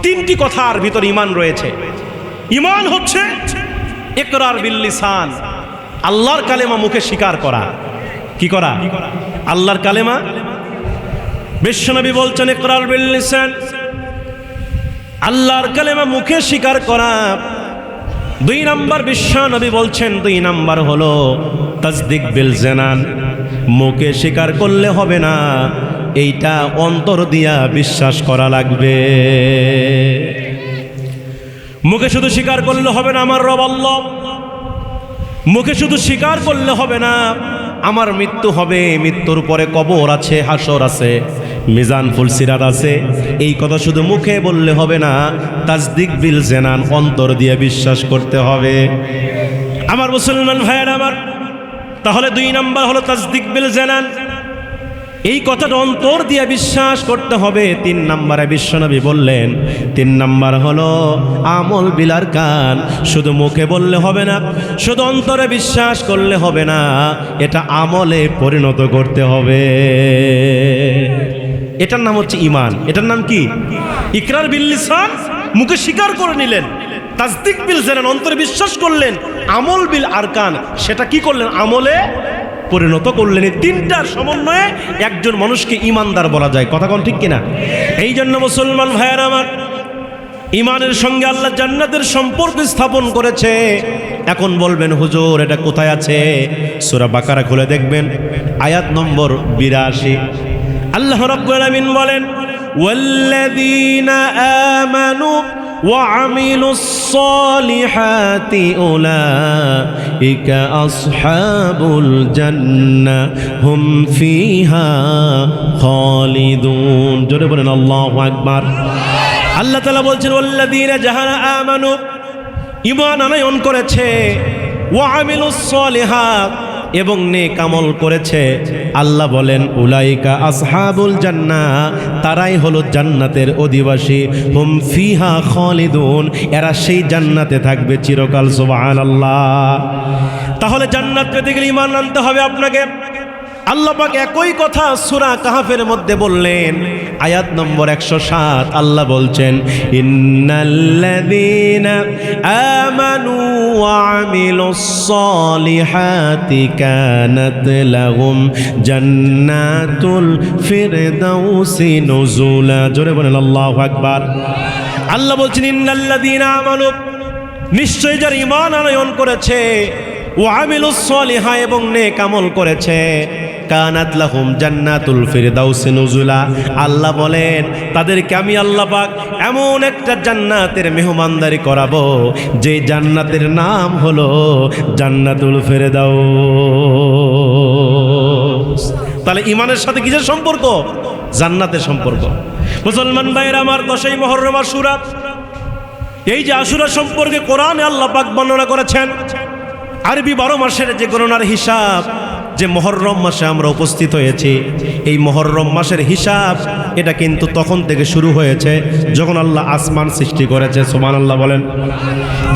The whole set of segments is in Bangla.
তিনটি কথার ভিতর ঈমান রয়েছে। ঈমান হচ্ছে ইকরার বিল লিসান, আল্লাহর কালেমা মুখে স্বীকার করা। কি করা? আল্লাহর কালেমা। বিশ্বনবী বলছেন ইকরার বিল লিসান, আল্লাহর কালেমা মুখে স্বীকার করা। 2 নাম্বার বিশ্বনবী বলছেন 2 নাম্বার হলো তাসদিক বিল জানান, মুখে স্বীকার করলে হবে না, এইটা অন্তর দিয়া বিশ্বাস করা লাগবে। মুখে শুধু স্বীকার করলে হবে না আমার রব আল্লাহ, মুখে শুধু স্বীকার করলে হবে না আমার মৃত্যু হবে, মৃত্যুর পরে কবর আছে, হাসর আছে, মিজান ফুলসিরাত আছে, এই কথা শুধু মুখে বললে হবে না, তাসদিক বিল জানান, অন্তর দিয়ে বিশ্বাস করতে হবে। আমার মুসলমান ভাইয়েরা আমার, তাহলে 2 নাম্বার হলো তাসদিক বিল জানান, এই কথাটা অন্তর দিয়ে বিশ্বাস করতে হবে। 3 নাম্বারে বিশ্বনবী বললেন 3 নাম্বার হলো আমল বিলার কান, শুধু মুখে বললে হবে না, শুধু অন্তরে বিশ্বাস করলে হবে না, এটা আমলে পরিণত করতে হবে। এটার নাম হচ্ছে ঈমান। এটার নাম কি? ইকরার বিল লিসান, মুখে স্বীকার করে নিলেন, তাসদিক বিল জানান, অন্তরে বিশ্বাস করলেন, আমল বিল আরকান, সেটা কি করলেন? আমলে পরিণত করলেন। এই 3টার সমন্বয়ে একজন মানুষকে ঈমানদার বলা যায়। কথা কোন ঠিক কিনা? এই জন্য মুসলমান ভাইয়েরা আমার, ঈমানের সঙ্গে আল্লাহ জান্নাতের সম্পর্ক স্থাপন করেছে। এখন বলবেন হুজুর এটা কোথায় আছে? সূরা বাকারা খুলে দেখবেন, আয়াত নম্বর 82। আল্লাহ রাব্বুল আলামিন বলেন ওয়াল্লাযীনা আমানু وعملوا الصالحات أولئك أصحاب الجنة هم فيها خالدون। জোরে বলেন আল্লাহু আকবার। আল্লাহ তাআলা বলছেন ওয়াল্লাযীনা যাহারা আমানু, ঈমান আনয়ন করেছে, ওয়া আমিলুস সলিহাত, এবং নেক আমল করেছে, আল্লাহ বলেন উলাইকা আসহাবুল জান্নাহ, তারাই হলো জান্নাতের অধিবাসী, হুম ফিহা খালিদুন, এরা সেই জান্নাতে থাকবে চিরকাল। সুবহানাল্লাহ। তাহলে জান্নাত পেতে গেলে ঈমান আনতে হবে আপনাকে। আল্লাহ পাক একই কথা সূরা কাহফের মধ্যে বললেন, আয়াত নম্বর 107। আল্লাহ বলছেন ইন্নাল্লাযীনা আমানু ওয়া আমিলুস সলিহাতি কানাত লাহুম জান্নাতুল ফিরদাউসি নুজুলা। জোরে বলেন আল্লাহু আকবার। আল্লাহ বলছেন ইন্নাল্লাযীনা আমানু, নিশ্চয় যারা ঈমান আনয়ন করেছে, ওয়া আমিলুস সলিহা, এবং নেক আমল করেছে, কানাত লাহুম জান্নাতুল ফিরদাউসি নুজুলা, আল্লাহ বলেন তাদেরকে আমি আল্লাহ পাক এমন একটা জান্নাতের মেহমানদারি করাবো যে জান্নাতের নাম হলো জান্নাতুল ফিরদাউস। তাহলে ঈমানের সাথে কিসের সম্পর্ক? জান্নাতের সম্পর্ক। মুসলমান ভাইয়েরা আমার, 10ই মুহররম আশুরা, এই যে আশুরা সম্পর্কে কোরআনে আল্লাহ পাক বর্ণনা করেছেন। আরবি 12 মাসের যে গণনার হিসাব, যে মুহররম মাসে আমরা উপস্থিত হয়েছি, এই মুহররম মাসের হিসাব এটা কিন্তু তখন থেকে শুরু হয়েছে যখন আল্লাহ আসমান সৃষ্টি করেছে। সুবহানাল্লাহ বলেন।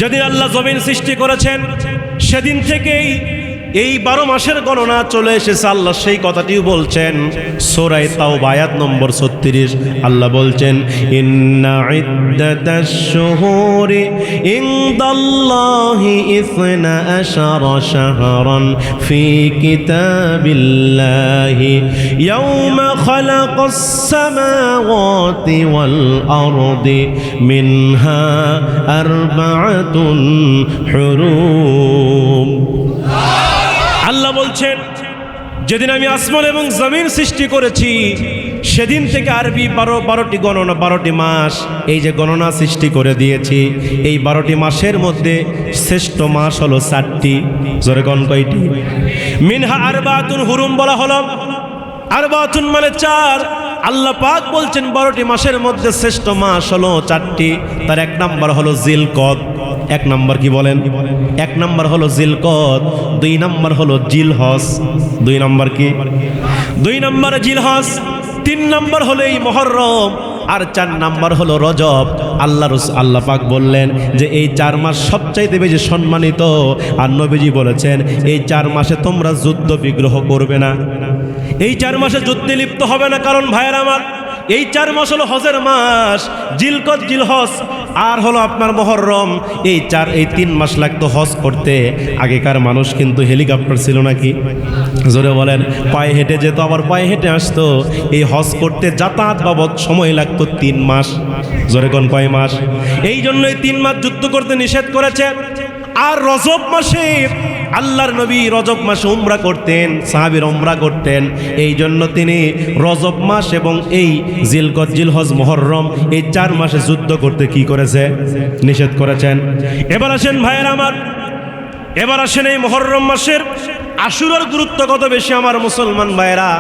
যেদিন আল্লাহ জমিন সৃষ্টি করেছেন সেদিন থেকেই এই 12 মাসের গণনা চলে এসেছে। আল্লাহ সেই কথাটিও বলছেন সূরা তাওবা আয়াত নম্বর 36। আল্লাহ বলছেন ইন্না ইদ্দাতাশ শুহুরি ইনদাল্লাহি 12 শাহরান ফি কিতাবিল্লাহি ইয়াওমা খালাকাস সামাওয়াতি ওয়াল আরদি মিনহা আরবাআতুন হুরুম। আল্লাহ বলছেন যেদিন আমি আসমান এবং জমিন সৃষ্টি করেছি সেদিন থেকে আরবি 12টি গণনা, 12টি মাস, এই যে গণনা সৃষ্টি করে দিয়েছি। এই 12টি মাসের মধ্যে শ্রেষ্ঠ মাস হলো 4টি। জোরে কোন কয়টি? মিনহা আরবাতুন হুরুম বলা হলো। আরবাতুন মানে 4। আল্লাহ পাক বলছেন 12টি মাসের মধ্যে শ্রেষ্ঠ মাস হলো 4টি। তার 1 নাম্বার হলো জিলকদ। 1 নাম্বার কি বলেন? 1 নাম্বার হলো জিলকদ, 2 নাম্বার হলো জিলহজ। 2 নাম্বার কি? 2 নাম্বার জিলহজ, 3 নাম্বার হলো এই মুহররম, আর 4 নাম্বার হলো রজব। আল্লাহ পাক বললেন যে এই 4 মাস সবচাইতে বেশি সম্মানিত। আর নবীজি বলেছেন এই 4 মাসে তোমরা যুদ্ধ বিগ্রহ করবে না, এই 4 মাসে যুদ্ধে লিপ্ত হবে না। কারণ ভাইয়েরা আমার, এই 4 মাস হলো হজের মাস, জিলকদ জিলহজ আর হলো আপনার মুহররম। এই 3 মাস লাগতো হজ করতে। আগেকার মানুষ কিন্তু হেলিকপ্টার ছিল নাকি, জোরে বলেন, পায়ে হেঁটে যেত, আবার পায়ে হেঁটে আসতো। এই হজ করতে যাতায়াত বাবদ সময় লাগতো 3 মাস। জোরে কোন কয় মাস? এই জন্যই 3 মাস যুদ্ধ করতে নিষেধ করেছে। আর রজব মাসে আল্লাহর নবী রজব মাসে উমরা করতেন, সাহাবীর উমরা করতেন। এই জন্য তিনি রজব মাস এবং এই জিলকদ জিলহজ মুহররম এই 4 মাসে যুদ্ধ করতে কি করেছে? নিষেধ করেছেন। এবার আসেন ভাইয়েরা আমার, এবার আসেন এই মুহররম মাসের আশুরার গুরুত্ব কত বেশি আমার মুসলমান ভাইয়েরা।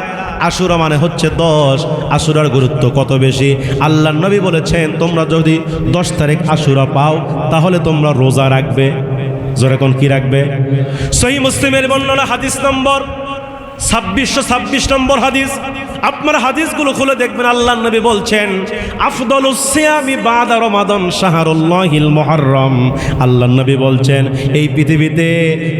আশুরা মানে হচ্ছে 10। আশুরার গুরুত্ব কত বেশি। আল্লাহর নবী বলেছেন, তোমরা যদি 10 তারিখ আশুরা পাও তাহলে তোমরা রোজা রাখবে। জোরে কোন কি রাখবে? সহিহ মুসলিমের বর্ণনা হাদিস নম্বর 2626 নম্বর হাদিস। আপনারা হাদিসগুলো খুলে দেখবেন, আল্লাহর নবী বলছেন, আফদলুস সিয়ামি বাদা রমাদান শাহরুল্লাহিল মুহররম। আল্লাহর নবী বলছেন, এই পৃথিবীতে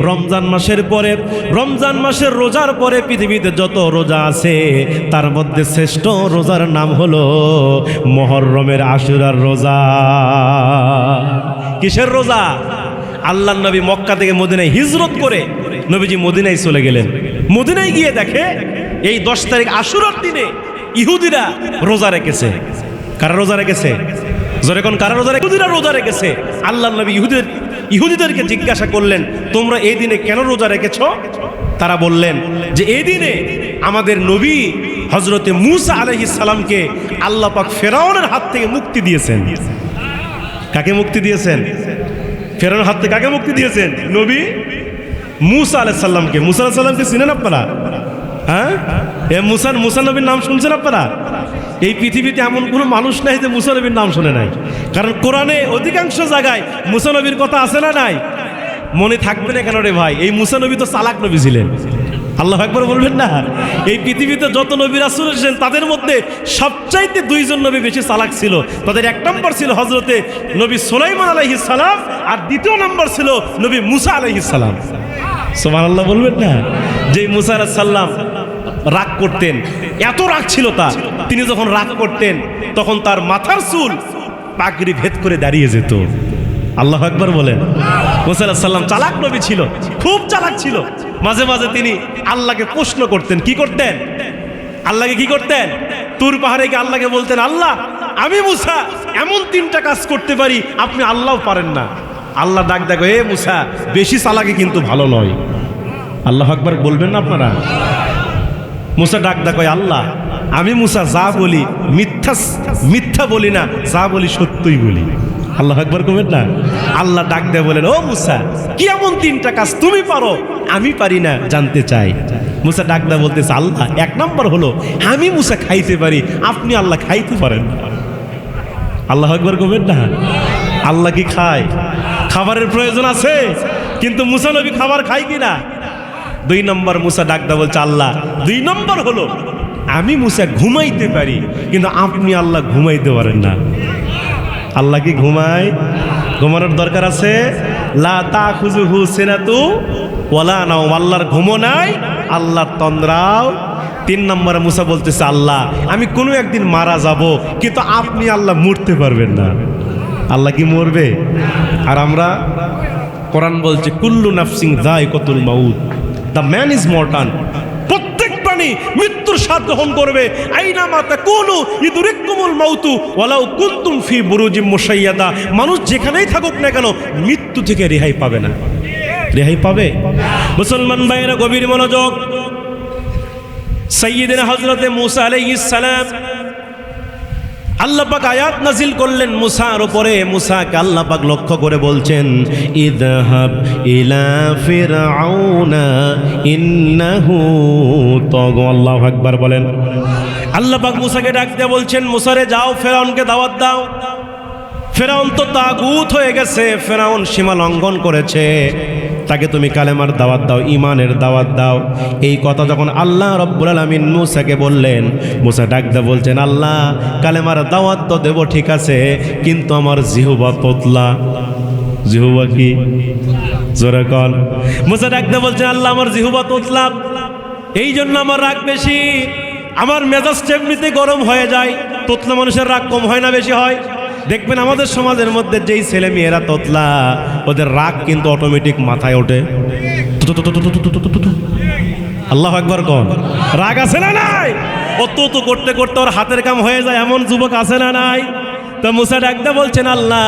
রমজান মাসের পরে, রমজান মাসের রোজার পরে পৃথিবীতে যত রোজা আছে তার মধ্যে শ্রেষ্ঠ রোজার নাম হলো মুহররমের আশুরার রোজা। কিসের রোজা? আল্লাহর নবী মক্কা থেকে মদিনায় হিজরত করে নবীজি মদিনায় চলে গেলেন। মদিনায় গিয়ে দেখে এই 10 তারিখ আশুরার দিনে ইহুদিরা রোজা রেখেছে। কারা রোজা রেখেছে? জোরে কোন কারা রোজা রেখেছে? ইহুদিরা রোজা রেখেছে। আল্লাহর নবী ইহুদিদেরকে জিজ্ঞাসা করলেন, তোমরা এই দিনে কেন রোজা রেখেছো? তারা বললেন যে এই দিনে আমাদের নবী হযরতে মূসা আলাইহিস সালামকে আল্লাহ পাক ফেরাউনের হাত থেকে মুক্তি দিয়েছেন। কাকে মুক্তি দিয়েছেন? ফেরাউনের হাত থেকে কাকে মুক্তি দিয়েছেন? নবী মূসা আলাইহিস সালামকে। মূসা আলাইহিস সালামকে চিনেন আপনারা? হ্যাঁ, মুসা নবীর নাম শুনছেন আপনারা? এই পৃথিবীতে এমন কোনো মানুষ নাই যে মুসা নবীর নাম শুনে নাই। কারণ কোরআনে অধিকাংশ জায়গায় মুসা নবীর কথা আছে না নাই? মনে থাকবে না কেন রে ভাই? এই মুসা নবী তো চালাক নবী ছিলেন। আল্লাহু আকবার বলবেন না? এই পৃথিবীতে যত নবী রাসূল এসেছেন তাদের মধ্যে সবচাইতে 2 জন নবী বেশি চালাক ছিল। তাদের 1 নম্বর ছিল হযরতে নবী সুলাইমান আলাইহিস সালাম, আর 2 নম্বর ছিল নবী মূসা আলাইহিস সালাম। সুবহানাল্লাহ বলবেন না? যে মূসা আলাইহিস সালাম রাগ করতেন, এত রাগ ছিল তার, তিনি যখন রাগ করতেন তখন তার মাথার চুল পাগড়ি ভেদ করে দাঁড়িয়ে যেত। আল্লাহু আকবার বলেন। মূসা আলাইহিস সালাম চালাক নবী ছিল, খুব চালাক ছিল। মাঝে মাঝে তিনি আল্লাহকে প্রশ্ন করতেন। কি করতেন? আল্লাহকে কি করতেন? তুর পাহাড়ে গিয়ে আল্লাহকে বলতেন, আল্লাহ আমি মূসা এমন 3টা কাজ করতে পারি, আপনি আল্লাহও পারেন না। আল্লাহ ডাক দেখো, এ মূসা বেশি চালাকি কিন্তু ভালো নয়। আল্লাহু আকবার বলবেন না আপনারা? মূসা ডাক দেখো, আল্লাহ আমি মূসা যা বলি মিথ্যা বলি না, যা বলি সত্যই বলি। আল্লাহু আকবার কমেন না? আল্লাহ ডাক দেয় বলেন, ও মূসা কি এমন 3টা কাজ তুমি পারো আমি পারি না, জানতে চাই। মূসা ডাক দেয় বলতেছে, আল্লাহ 1 নম্বর হলো আমি মূসা খাইতে পারি, আপনি আল্লাহ খাইতে পারেন না। আল্লাহু আকবার কমেন না? আল্লাহ কি খায়? খাবারের প্রয়োজন আছে, কিন্তু মূসা নবী খাবার খায় কিনা? 2 নম্বর মূসা ডাক দেয় বলছে, আল্লাহ 2 নম্বর হলো আমি মূসা ঘুমাইতে পারি, কিন্তু আপনি আল্লাহ ঘুমাইতে পারেন না। আল্লাহ কি ঘুমায়? ঘুমানোর দরকার আছে? লা তাখুযুহু সিনাতু ওয়ালা নাওম। আল্লাহর ঘুমও নাই, আল্লাহর তন্দ্রাও। 3 নম্বরে মূসা বলতেছে, আল্লাহ আমি কোনো একদিন মারা যাব, কিন্তু আপনি আল্লাহ মরতে পারবেন না। আল্লাহ কি মরবে? আর আমরা, কোরআন বলছে কুল্লু নাফসিন যায়কাতুল মাউত, দ্য ম্যান ইজ মর্টাল। প্রত্যেক প্রাণী মৃত্যুর স্বাদ গ্রহণ করবে। আইনামা তাকুনু ইদরিকুমুল মাউতু ওয়ালাউ কুনতুম ফি বুরুজিম মুশাইয়াদা। মানুষ যেখানেই থাকুক না কেন মৃত্যু থেকে রেহাই পাবে না। রেহাই পাবে? মুসলমান ভাইয়েরা গভীর মনোযোগ। সাইয়্যিদিনা হযরতে মূসা আলাইহিস সালাম, আল্লাহ পাক আয়াত নাজিল করলেন মূসার উপরে। মূসাকে আল্লাহ পাক লক্ষ্য করে বলছেন, ইযহাব ইলা ফিরআউনা ইন্নাহু তাগা। আল্লাহু আকবার বলেন। আল্লাহ পাক মূসাকে ডাক দিয়ে বলছেন, মূসারে যাও ফেরাউনকে দাওয়াত দাও। ফেরাউন তো তাগুত হয়ে গেছে, ফেরাউন সীমা লঙ্ঘন করেছে, তাকে তুমি কালেমার দাওয়াত দাও, ঈমানের দাওয়াত দাও। এই কথা যখন আল্লাহ রাব্বুল আলামিন মূসাকে বললেন, মূসা ডাক দিয়ে বলছেন, আল্লাহ কালেমার দাওয়াত তো দেব ঠিক আছে, কিন্তু আমার জিহবা তোতলা। জিহবা কি? জোরে কন। মূসা ডাক দিয়ে বলছেন, আল্লাহ আমার জিহবা তোতলা, এই জন্য আমার রাগ বেশি, আমার মেজাজ এমনিতে গরম হয়ে যায়। তোতলা মানুষের রাগ কম হয় না বেশি হয়? দেখবেন আমাদের সমাজের মধ্যে যেই ছেলে মেয়েরা তোতলা, ওদের রাগ কিন্তু অটোমেটিক মাথায় ওঠে। আল্লাহু আকবার কোন? রাগ আছে না নাই? ও তো করতে করতে ওর হাতের কাম হয়ে যায়, এমন যুবক আছে না নাই? তো মুসা ডাকতে বলছেন, আল্লাহ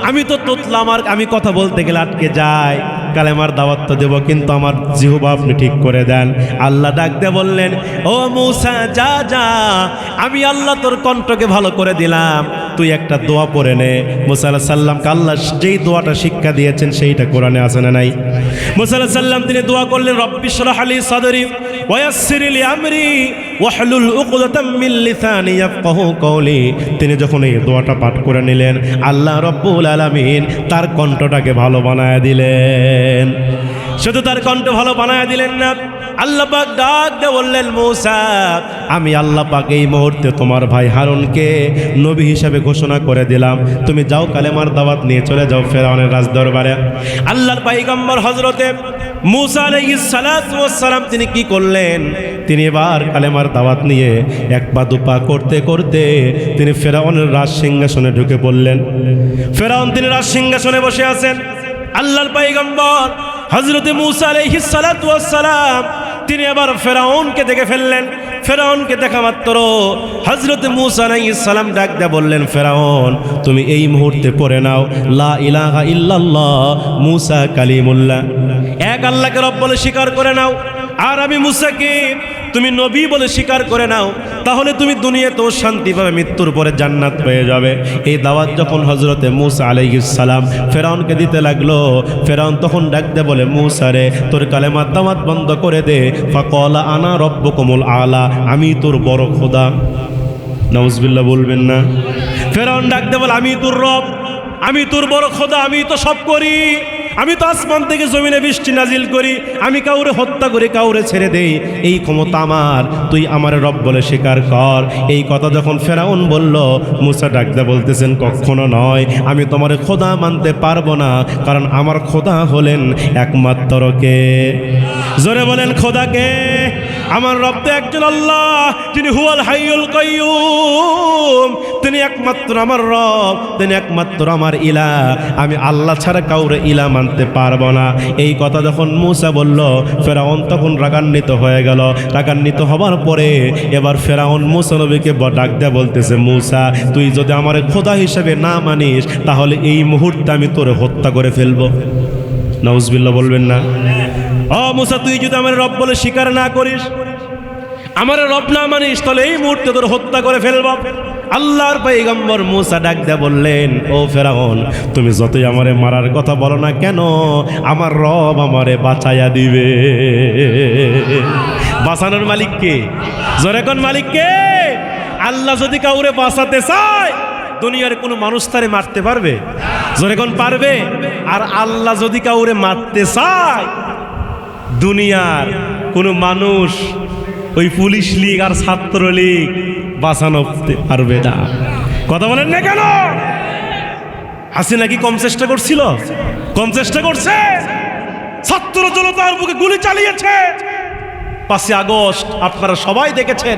আমি তো তোতলা, আমি কথা বলতে গেলে আটকে যাই, কালেমার দাওয়াত তো দেবো, কিন্তু আমার জিহ্বা আপনি ঠিক করে দেন। আল্লাহ ডাকতে বললেন, ও মুসা যা যা, আমি আল্লাহ তোর কণ্ঠকে ভালো করে দিলাম, তুই একটা দোয়া পড়ে নে। মুসা আলাইহিস সালামকে আল্লাহ যেই দোয়াটা শিক্ষা দিয়েছেন সেইটা কোরআনে আছে না নাই? মুসা আলাইহিস সালাম তিনি দোয়া করলেন, রব্বি ইশরাহ লি সাদরি ওয়া ইয়াসসির লি আমরি ওয়াহলুল উকদাতাম মিন লিসানি ইয়াফকাহু কওলি। তিনি যখন এই দোয়াটা পাঠ করে নিলেন, আল্লাহ রব্বুল আলামিন তার কণ্ঠটাকে ভালো বানায় দিলেন। শুধু তার কণ্ঠ ভালো বানায় দিলেন না, আল্লাহ পাক ডাক দিয়ে বললেন, মুসা আমি আল্লাহ পাক এই মুহূর্তে তোমার ভাই হারুনকে নবী হিসাবে ঘোষণা করে দিলাম, তুমি যাও কালেমার দাওয়াত নিয়ে চলে যাও ফেরাউনের রাজদরবারে। আল্লাহর পয়গম্বর হযরতে মুসা আলাইহিস সালাতু ওয়াস সালাম তিনি কি করলেন? তিনি এবার কালেমার দাওয়াত নিয়ে এক পা দুপা করতে করতে তিনি ফেরাউনের রাজ সিংহাসনে ঢুকে পড়লেন। ফেরাউন তিনি রাজ সিংহাসনে বসে আছেন। আল্লাহর পয়গম্বর হযরতে মুসা আলাইহিস সালাতু ওয়াস সালাম তিনি এবার ফেরাউনকে দেখে ফেললেন। ফেরাউনকে দেখা মাত্র হযরতে মুসা আলাইহিস সালাম ডাক দিয়ে বললেন, ফেরাউন তুমি এই মুহূর্তে পড়ে নাও লা ইলাহা ইল্লাল্লাহ মুসা কালিমুল্লাহ, এক আল্লাহকে রব বলে স্বীকার করে নাও, আর আমি মুসাকে তুমি নবী বলে স্বীকার করে নাও, তাহলে তুমি দুনিয়াতেও শান্তি পাবে, মৃত্যুর পরে জান্নাত পেয়ে যাবে। এই দাওয়াত যখন হযরতে মুসা আলাইহিস সালাম ফেরাউনকে দিতে লাগলো, ফেরাউন তখন ডাক দিয়ে বলে, মুসা রে তোর কালেমার দাওয়াত বন্ধ করে দে। ফাকালা আনা রব্বুকুমুল আলা, আমি তোর বড় খোদা। নাউজুবিল্লাহ বলবেন না? ফেরাউন ডাক দিয়ে বলে, আমি তোর রব, আমি তোর বড় খোদা, আমি তো সব করি, আমি তো আসমান থেকে জমিনে বৃষ্টি নাজিল করি, আমি কাউরে হত্যা করি, কাউরে ছেড়ে দেই, এই ক্ষমতা আমার, তুই আমার রব বলে স্বীকার কর। এই কথা যখন ফেরাউন বলল, মুসা ডাকদা বলতেছেন, কখনো নয়, আমি তোমার খোদা মানতে পারবো না, কারণ আমার খোদা হলেন একমাত্র কে? জোরে বলেন খোদাকে? আমার রব তো একজন আল্লাহ, যিনি হুয়াল হাইয়ুল কাইয়ুম, তিনি একমাত্র আমার রব, তিনি একমাত্র আমার ইলা, আমি আল্লাহ ছাড়া কাউরে ইলা মানতে পারবো না। এই কথা যখন মুসা বলল, ফেরাউন তখন রাগান্বিত হয়ে গেল। রাগান্বিত হবার পরে এবার ফেরাউন মুসা নবীকে ডাক দেয়া বলতেছে, মুসা তুই যদি আমার খোদা হিসেবে না মানিস, তাহলে এই মুহূর্তে আমি তোরে হত্যা করে ফেলবো। নাউজুবিল্লাহ বলবেন না? ও মুসা তুই যদি আমার রব বলে স্বীকার না করিস, আমার রব না মানিস, তাহলে এই মুহূর্তে তোর হত্যা করে ফেলব। আল্লাহর পয়গম্বর মুসা ডাক দেয়া বললেন, ও ফেরাউন তুমি যতই আমারে মারার কথা বলো না কেন, আমার রব আমারে বাঁচাইয়া দিবে। বাঁচানোর মালিক কে? জোরে কোন মালিক কে? আল্লাহ যদি কাউরে বাঁচাতে চায়, দুনিয়ার কোনো মানুষ তারে মারতে পারবে? জোরে কোন পারবে? আর আল্লাহ যদি কাউরে মারতে চায়, দুনিয়ার কোনো মানুষ, ওই পুলিশ লীগ আর ছাত্র লীগ বাঁচানো পারবে না। কথা বলেন না কেন? হাসিনা কি কম চেষ্টা করছিল? কম চেষ্টা করছে? ছাত্র জনতার বুকে গুলি চালিয়েছে। 5 আগস্ট আপনারা সবাই দেখেছেন,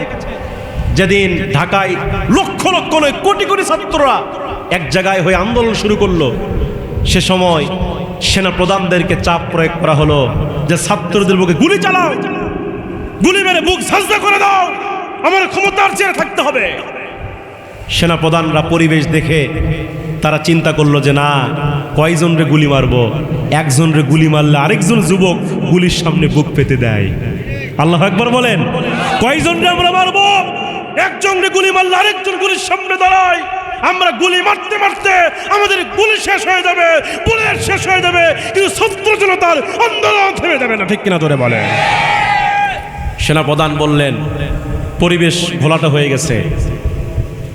যেদিন ঢাকায় লক্ষ লক্ষ নয় কোটি কোটি ছাত্ররা এক জায়গায় হয়ে আন্দোলন শুরু করলো, সে সময় সেনা প্রধানদেরকে চাপ প্রয়োগ করা হলো যে ছাত্রদের বুকে গুলি চালাও, গুলি মেরে বুক সাজদা করে দাও, আমার ক্ষমতার চেয়ে থাকতে হবে। সেনা প্রধানরা পরিবেশ দেখে তারা চিন্তা করলো যে না, কয়জনরে গুলি মারবো, একজনরে গুলি মারলে আরেকজন যুবক গুলির সামনে বুক পেতে দেয়। আল্লাহু আকবার বলেন। কয়জনরে আমরা মারবো, একজনরে গুলি মারলে আরেকজন গুলির সামনে দাঁড়ায়, আমরা গুলি মারতে মারতে আমাদের গুলি শেষ হয়ে যাবে, বুলেট শেষ হয়ে যাবে, কিন্তু ছাত্র জনতার আন্দোলন থেমে যাবে না। ঠিক কিনা ধরে বলে? সেনাপ্রধান বললেন, পরিবেশ ঘোলাটা হয়ে গেছে,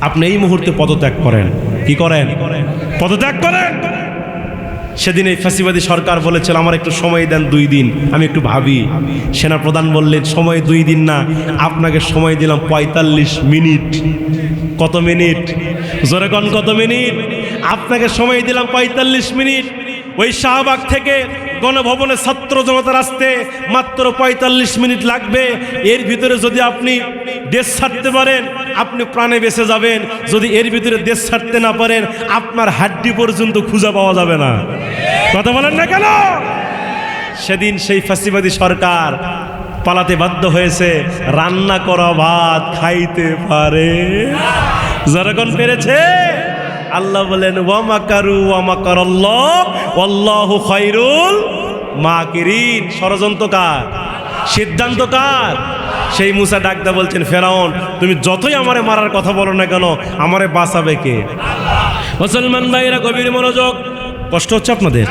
আপনি এই মুহূর্তে পদত্যাগ করেন। কি করেন? পদত্যাগ করেন। সেদিন এই ফ্যাসিবাদী সরকার বলেছিল, আমার একটু সময় দেন 2 দিন, আমি একটু ভাবি। সেনাপ্রধান বললেন, সময় 2 দিন না, আপনাকে সময় দিলাম 45 মিনিট। কত মিনিট? জোরে কোন কত মিনিট? আপনাকে সময় দিলাম 45 মিনিট। ওই শাহবাগ থেকে গণভবনে ছাত্র জনতার আসতে মাত্র ৪৫ মিনিট লাগবে। এর ভিতরে যদি আপনি দেশ ছাড়তে পারেন আপনি প্রাণে বেঁচে যাবেন, যদি এর ভিতরে দেশ ছাড়তে না পারেন আপনার হাড্ডি পর্যন্ত খুঁজে পাওয়া যাবে না। কথা বলেন না কেন? সেদিন সেই ফ্যাসিবাদী সরকার পালাতে বাধ্য হয়েছে, রান্না করা ভাত খাইতে পারে যখন পেরেছে। আল্লাহ বলেন ওয়া মাকারু ওয়া মাকারাল্লাহ ওয়াল্লাহু খায়রুল মাকিরিন। ষড়যন্ত্র কার? সিদ্ধান্ত কার? সেই মুসা ডাকদা বলছেন, ফেরাউন তুমি যতই আমারে মারার কথা বলো না কেন আমারে বাঁচাবে কে? মুসলমান ভাইরা গভীর মনোযোগ, কষ্ট হচ্ছে আপনাদের?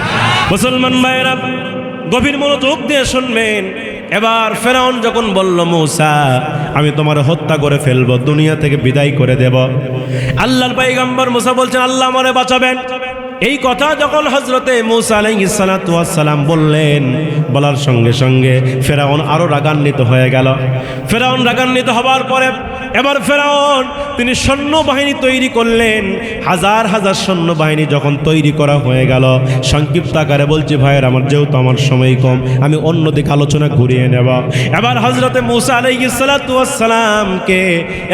মুসলমান ভাইরা গভীর মনোযোগ দিয়ে শুনবেন। এবার ফেরাউন যখন বলল মুসা আমি তোমার হত্যা করে ফেলবো, দুনিয়া থেকে বিদায় করে দেব, আল্লাহর পয়গম্বর মুসা বলছেন আল্লাহ আমারে বাঁচাবেন। এই কথা যখন হযরতে মুসা আলাইহিস সালাতু ওয়াস সালাম বললেন, বলার সঙ্গে সঙ্গে ফেরাউন আরো রাগান্বিত হয়ে গেল। ফেরাউন রাগান্বিত হবার পরে এবার ফেরাউন তিনি সৈন্যবাহিনী তৈরি করলেন। হাজার হাজার সৈন্যবাহিনী যখন তৈরি করা হয়ে গেল, সংক্ষিপ্ত আকারে বলছি ভাইয়ের আমার, যেহেতু আমার সময় কম আমি অন্যদিকে আলোচনা ঘুরিয়ে নেব। এবার হযরতে মুসা আলাইহিস সালাতু ওয়াস সালামকে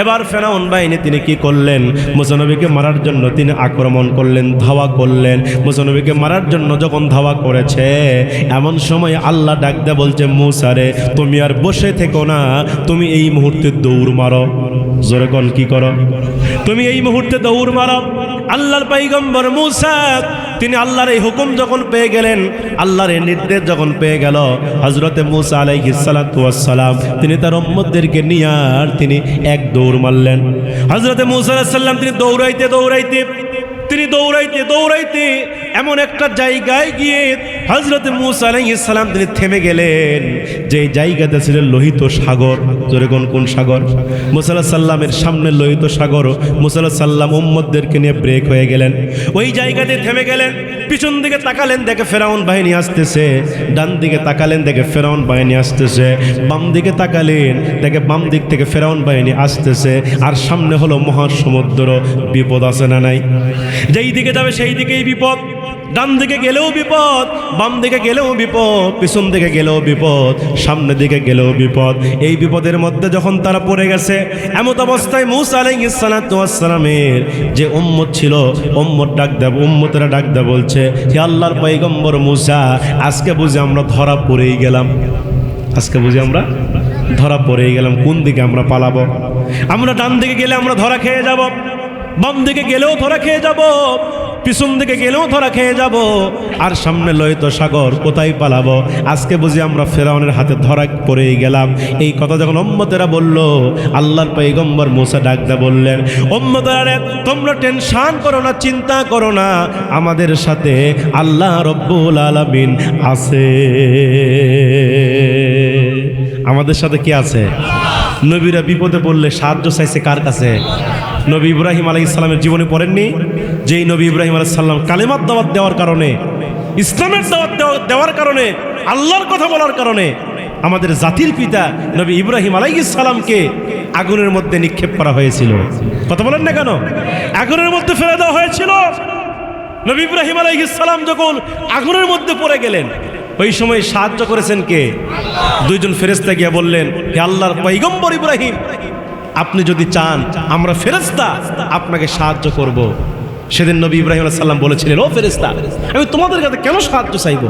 এবার ফেরাউন বাহিনী তিনি কি করলেন? মুসা নবীকে মারার জন্য তিনি আক্রমণ করলেন, ধাওয়া করলেন। মুসা নবীকে মারার জন্য যখন ধাওয়া করেছে, এমন সময় আল্লাহ ডাক দেয়া বলছে মুসা রে তুমি আর বসে থেকো না, তুমি এই মুহূর্তে দৌড় মারো। জোরে কোন কি করো? তুমি এই মুহূর্তে দৌড় মারো। আল্লাহর পয়গম্বর মুসা তিনি আল্লাহর এই হুকুম যখন পেয়ে গেলেন, আল্লাহর এই নির্দেশ যখন পেয়ে গেল, হযরতে মুসা আলাইহিস সালাতু ওয়াস সালাম তিনি তার উম্মতদেরকে নিয়ে আর তিনি এক দৌড় মারলেন। হযরতে মুসা আলাইহিস সালাম তিনি দৌড়াইতে এমন একটা জায়গায় গিয়ে হযরতে মুসা আলাইহিস সালাম তিনি থেমে গেলেন, যে জায়গাতে ছিল লোহিত সাগর। জোরে কোন সাগর? মুসা আলাইহিস সালামের সামনে লোহিত সাগর। মুসা আলাইহিস সালাম উম্মতদেরকে নিয়ে ব্রেক হয়ে গেলেন, ওই জায়গাতে থেমে গেলেন। পিছন দিকে তাকালেন, দেখে ফেরাউন বাহিনী আসতেছে। ডান দিকে তাকালেন, দেখে ফেরাউন বাহিনী আসতেছে। বাম দিকে তাকালেন, দেখে বাম দিক থেকে ফেরাউন বাহিনী আসতেছে। আর সামনে হলো মহাসমুদ্র। বিপদ আছে না নাই? যেই দিকে যাবে সেই দিকেই বিপদ। ডান দিকে গেলেও বিপদ, বাম দিকে গেলেও বিপদ, পিছন দিকে গেলেও বিপদ, সামনে দিকে গেলেও বিপদ। এই বিপদের মধ্যে যখন তারা পড়ে গেছে, এমত অবস্থায় মুসা আলাইহিস সালাতু ওয়াস সালামের যে উম্মত ছিল, উম্মতেরা ডাক দেয়া বলছে, হে আল্লাহর পয়গম্বর মুসা, আজকে বুঝি আমরা ধরা পড়েই গেলাম। কোন দিকে আমরা পালাবো? আমরা ডান দিকে গেলে আমরা ধরা খেয়ে যাব, বাম দিকে গেলেও ধরা খেয়ে যাব, পিছন দিকে গেলেও ধরা খেয়ে যাব, আর সামনে লোহিত সাগর, কোথায় পালাবো? আজকে বুঝি আমরা ফেরাউনের হাতে ধরা পড়েই গেলাম। এই কথা যখন উম্মতেরা বলল, আল্লাহর পয়গম্বর মুসা ডাক দেয়া বললেন, উম্মতেরা তোমরা টেনশন করো না, চিন্তা করো না, আমাদের সাথে আল্লাহ রব্বুল আলামিন আছে। আমাদের সাথে কি আছে? নবীরা বিপদে পড়লে সাহায্য চাইছে কার কাছে? নবী ইব্রাহিম আলাইহিস সালামের জীবনে পড়েননি? যেই নবী ইব্রাহিম আলাইহিস সালাম কালেমার দাওয়াত দেওয়ার কারণে, ইসলামের দাওয়াত দেওয়ার কারণে, আল্লাহর কথা বলার কারণে আমাদের জাতির পিতা নবী ইব্রাহিম আলাইহিস সালামকে আগুনের মধ্যে নিক্ষেপ করা হয়েছিল। কথা বলেন না কেন? আগুনের মধ্যে ফেলে দেওয়া হয়েছিল। নবী ইব্রাহিম আলাইহিস সালাম যখন আগুনের মধ্যে পড়ে গেলেন, ওই সময় সাহায্য করেছেন কে? দুইজন ফেরেশতা গিয়ে বললেন, হে আল্লাহর পয়গম্বর ইব্রাহিম, আপনি যদি চান আমরা ফেরেশতা আপনাকে সাহায্য করব। সেদিন নবী ইব্রাহিম আলাইহিস সালাম বলেছিলেন, ও ফেরেশতা, আমি তোমাদের কাছে কেন সাহায্য চাইব?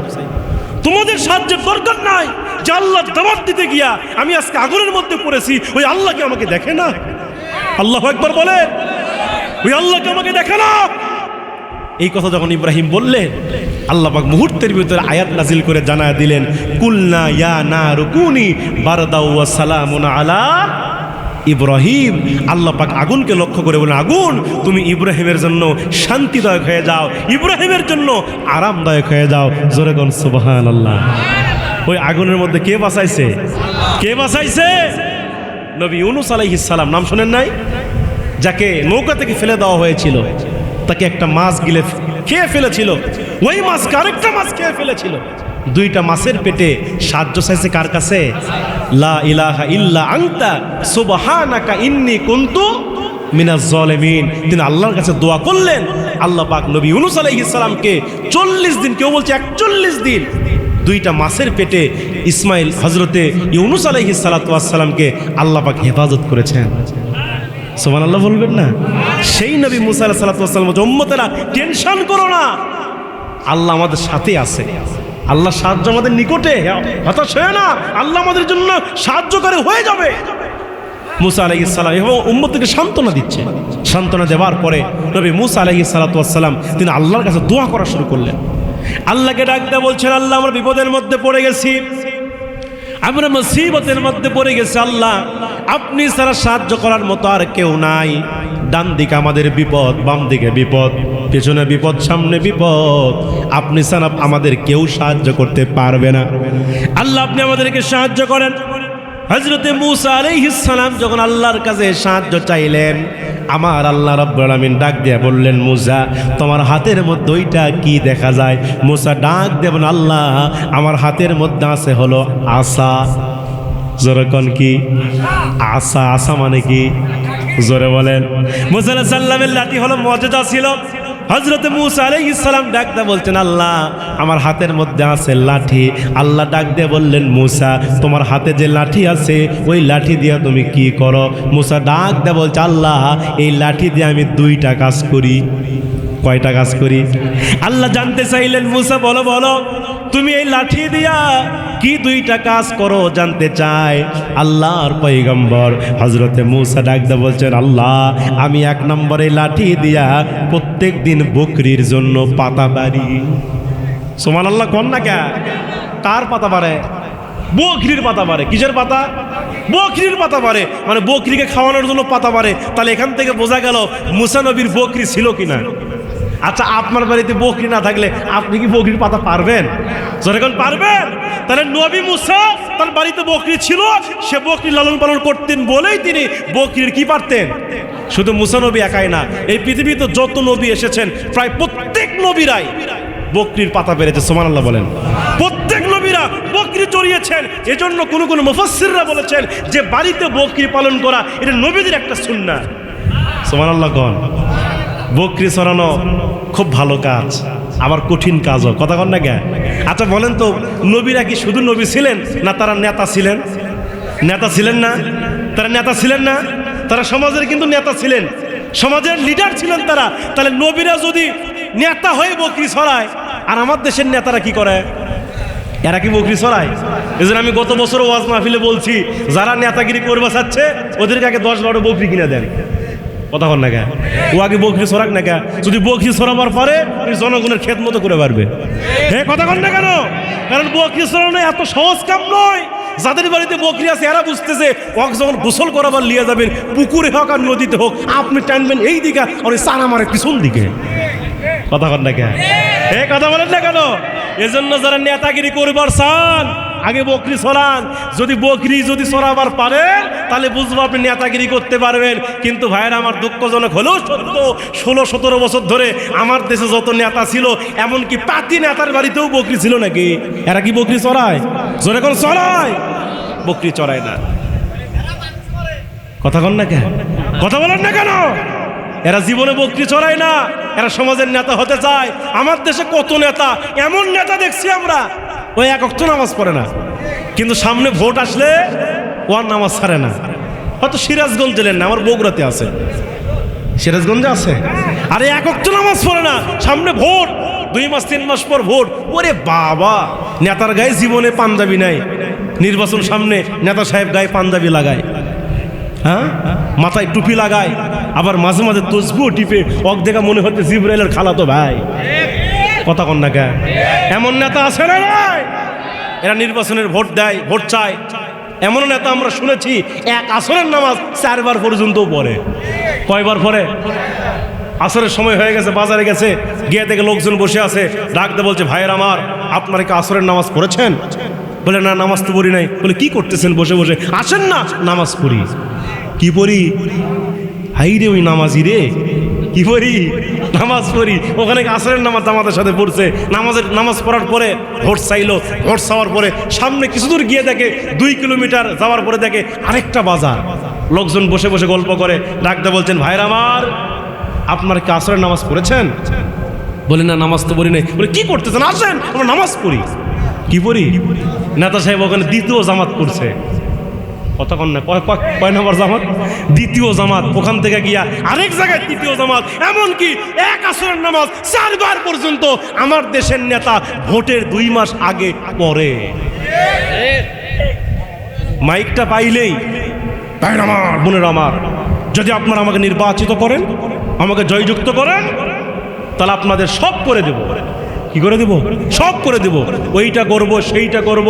তোমাদের সাহায্যের দরকার নাই। যে আল্লাহর দাওয়াত দিতে গিয়া আমি আজকে আগুনের মধ্যে পড়েছি, ওই আল্লাহকে আমাকে দেখে না? আল্লাহু আকবার বলেন, ওই আল্লাহকে আমাকে দেখে না? এই কথা যখন ইব্রাহিম বললেন, আল্লাহ পাক মুহূর্তের ভিতরে আয়াত নাজিল করে জানায় দিলেন, কুলনা ইয়া নারু কুনি বারদাও ওয়া সালামুন আলা ইব্রাহিম। আল্লাহ পাক আগুনকে লক্ষ্য করে বলেন, আগুন তুমি ইব্রাহিমের জন্য শান্তিদায়ক হয়ে যাও, ইব্রাহিমের জন্য আরামদায়ক হয়ে যাও। জোরে কোন সুবহানাল্লাহ। ওই আগুনের মধ্যে কে বাঁচাইছে? কে বাঁচাইছে? নবী ইউনূস আলাইহিস সালাম, নাম শুনেন নাই? যাকে নৌকা থেকে ফেলে দেওয়া হয়েছিল, তাকে একটা মাছ গিলে খেয়ে ফেলেছিল, ওই মাছকে আরেকটা মাছ খেয়ে ফেলেছিল। দুইটা মাছের পেটে সাহায্য চাইছে কার কাছে? লা ইলাহা ইল্লা আনতা সুবহানাকা ইন্নী কুনতু মিনাজ জালিমিন। তিনি আল্লাহর কাছে দোয়া করলেন। আল্লাহ পাক নবী ইউনূস আলাইহিস সালামকে 40 দিন, কেউ বলছে 41 দিন দুইটা মাছের পেটে ইসমাইল হজরতে ইউনুস আলাইহিস সালাতু ওয়াস সালামকে আল্লাহ পাক হেফাজত করেছেন। সুবহানাল্লাহ বলবেন না? সেই নবী মুসা আলাইহিস সালাতু ওয়াস সালাম উম্মতেরা টেনশন করো না, আল্লাহ আমাদের সাথে আছে, আল্লাহ সাহায্য আমাদের নিকটে, হতাশ হয়ে না, আল্লাহ আমাদের জন্য সাহায্যকারী হয়ে যাবে। মুসা আলাইহিস সালাম এবং উম্মতকে সান্ত্বনা দিচ্ছে। সান্ত্বনা দেওয়ার পরে নবী মুসা আলাইহিস সালাতু ওয়াস সালাম তিনি আল্লাহর কাছে দোয়া করা শুরু করলেন। আল্লাহকে ডাক দিয়ে বলছেন, আল্লাহ আমরা বিপদের মধ্যে পড়ে গেছি, আমরা মুসিবতের মধ্যে পড়ে গেছি, আল্লাহ আপনি ছাড়া সাহায্য করার মতো আর কেউ নাই। ডান দিকে আমাদের বিপদ, বাম দিকে বিপদ, পেছনে বিপদ, সামনে বিপদ, আপনি ছাড়া আমাদের কেউ সাহায্য করতে পারবে না। আল্লাহ আপনি আমাদেরকে সাহায্য করেন। হযরতে মূসা আলাইহিস সালাম যখন আল্লাহর কাছে সাহায্য চাইলেন, আমার আল্লাহ রাব্বুল আলামিন ডাক দিয়ে বললেন, মূসা তোমার হাতের মধ্যে ওইটা কি দেখা যায়? মূসা ডাক দেবেন, আল্লাহ আমার হাতের মধ্যে আছে হলো আসা। জোরে কোন কি? আসা। আসা মানে কি? জোরে বলেন। মূসা আলাইহিস সালামের লাঠি হলো মুজিজা ছিল। হযরতে মূসা আলাইহিস সালাম ডাক দিয়ে বলছেন, আল্লাহ আমার হাতের মধ্যে আছে লাঠি। আল্লাহ ডাক দিয়ে বললেন, মূসা তোমার হাতে যে লাঠি আছে ওই লাঠি দিয়ে তুমি কি করো? মূসা ডাক দিয়ে বলছে, আল্লাহ এই লাঠি দিয়ে আমি দুইটা কাজ করি। কয়টা কাজ করি? আল্লাহ জানতে চাইলেন, মূসা বলো বলো তুমি এই লাঠি দিয়া কি দুইটা কাজ করো জানতে চায়। আল্লাহর পয়গম্বর হযরতে মূসা ডাক দিয়ে বলছেন, আল্লাহ আমি এক নম্বরে লাঠি দিয়া প্রত্যেক দিন বকরির জন্য পাতা বাড়ি। সুবহানাল্লাহ কোন না কে? কার পাতা বাড়ে? বকরির পাতা বাড়ে। কিসের পাতা? বকরির পাতা বাড়ে, মানে বকরিকে খাওয়ানোর জন্য পাতা বাড়ে। তাহলে এখান থেকে বোঝা গেল মূসা নবীর বকরি ছিল কিনা। আচ্ছা আপনার বাড়িতে বকরি না থাকলে আপনি কি বকরির পাতা পারবেন? যখন পারবেন, তাহলে নবী মূসা তার বাড়িতে বকরি ছিল, সে বকরি লালন পালন করতেন বলেই তিনি বকরির কি পারতেন। শুধু মূসা নবী একাই না, এই পৃথিবীতে যত নবী এসেছেন প্রায় প্রত্যেক নবীরাই বকরির পাতা পেরেছে। সুবহানাল্লাহ বলেন। প্রত্যেক নবীরা বকরি চড়িয়েছেন। এজন্য কোন কোন মুফাসসিররা বলেছেন যে বাড়িতে বকরি পালন করা এটা নবীদের একটা সুন্নাহ। সুবহানাল্লাহ কোন? বকরি চড়ানো খুব ভালো কাজ, আবার কঠিন কাজও। কথা কন না কে? আচ্ছা বলেন তো, নবীরা কি শুধু নবী ছিলেন না তারা নেতা ছিলেন? নেতা ছিলেন না? তারা নেতা ছিলেন না? তারা সমাজের কিন্তু নেতা ছিলেন, সমাজের লিডার ছিলেন তারা। তাহলে নবীরা যদি নেতা হয়ে বকরি ছড়ায়, আর আমার দেশের নেতারা কি করে? এরা কি বকরি ছড়ায়? এই জন্য আমি গত বছর ওয়াজ মাহফিলে বলছি, যারা নেতাগিরি করবে চাচ্ছে ওদেরকে আগে 10-12 বকরি কিনে দেন। কথা কন না কে? ও আগে বকরি ছড়াক না কে? যদি বকরি ছড়াবার পরে জনগণের খেত মতো করে পারবে। হ্যাঁ কথা কন না কেন? কারণ বকরি ছড়ানো এত সহজ কাম নয়। যাদের বাড়িতে বকরি আছে এরা বুঝতেছে, ওকে যখন গোসল করাবার লিয়ে যাবেন, পুকুরে হোক আর নদীতে হোক, আপনি টানবেন এই দিকে আর ওই চানা মারে পিছন দিকে। কথা কন না কে? এই কথা বলেন না কেন? এজন্য যারা নেতাগিরি করবার চান আগে বকরি ছড়ান। যদি বকরি যদি ছড়াবার পারেন তাহলে বুঝবো আপনি নেতাগিরি করতে পারবেন। কিন্তু ভাইরা আমার দুঃখজনক হলেও সত্য, 16-17 বছর ধরে আমার দেশে যত নেতা ছিল, এমনকি পাতি নেতার বাড়িতেও বকরি ছিল নাকি? এরা কি বকরি চড়ায়? জোরে কোন চড়ায়? বকরি চড়ায় না। কথা কন না কেন? কথা বলেন না কেন? এরা জীবনে বকরি চড়ায় না, এরা সমাজের নেতা হতে চায়। আমার দেশে কত নেতা, এমন নেতা দেখছি আমরা, ওই এক ওয়াক্ত নামাজ পড়ে না, কিন্তু সামনে ভোট আসলে ও আর নামাজ ছাড়ে না। হয়তো সিরাজগঞ্জ জেলেন না, আমার বগুড়াতে আছে, সিরাজগঞ্জে আছে। আরে এক ওয়াক্ত নামাজ পড়ে না, সামনে ভোট, 2 মাস 3 মাস পর ভোট। ওরে বাবা, নেতার গায়ে জীবনে পাঞ্জাবি নাই, নির্বাচন সামনে নেতা সাহেব গায়ে পাঞ্জাবি লাগায়, হ্যাঁ মাথায় টুপি লাগায়, আবার মাঝে মাঝে তসবিহ টিপে, অক দেখা মনে হচ্ছে জিবরাইলের খালাতো ভাই। কথা কন না কে? এমন নেতা আছে না নাই? এরা নির্বাচনের ভোট দেয়, ভোট চায়। এমন নেতা আমরা শুনেছি এক আসরের নামাজ 4 বার পর্যন্ত পড়ে। কয়বার পড়ে? আসরের সময় হয়ে গেছে, বাজারে গেছে, গিয়ে থেকে লোকজন বসে আছে, ডাকতে বলছে, ভাইয়ের আমার আপনারা কি আসরের নামাজ পড়েছেন? বলে না, নামাজ তো পড়ি নাই। বলে কি করতেছেন বসে বসে? আসেন না, নামাজ পড়ি। কি পড়ি? হাই রে ওই নামাজি রে, কি পড়ি? নামাজ পড়ি। ওখানে আসরের নামাজ জামাতের সাথে পড়ছে। নামাজ পড়ার পরে ভোট চাইলো। ভোট চাওয়ার পরে সামনে কিছু দূর গিয়ে দেখে, 2 কিলোমিটার যাওয়ার পরে দেখে আরেকটা বাজার, লোকজন বসে বসে গল্প করে। ডাকতে বলছেন, ভাইরা আমার আপনার কি আসরের নামাজ পড়েছেন? বলে না, নামাজ তো পড়ি নাই। বলে কি করতেছেন? আসেন আমরা নামাজ পড়ি। কি পড়ি? নেতা সাহেব ওখানে দ্বিতীয় জামাত করছে, কতক্ষণ না কয় নম্বর জামাত? দ্বিতীয় জামাত। ওখান থেকে গিয়া আরেক জায়গায় তৃতীয় জামাত। এমনকি এক আসরের নামাজ 4 বার পর্যন্ত আমার দেশের নেতা ভোটের 2 মাস আগে পড়ে। মাইকটা পাইলেই, ভাইরা আমার, বোনেরা আমার, যদি আপনারা আমাকে নির্বাচিত করেন, আমাকে জয়যুক্ত করেন, তাহলে আপনাদের সব করে দেব। কি করে দেব? সব করে দেব। ওইটা করব, সেইটা করব,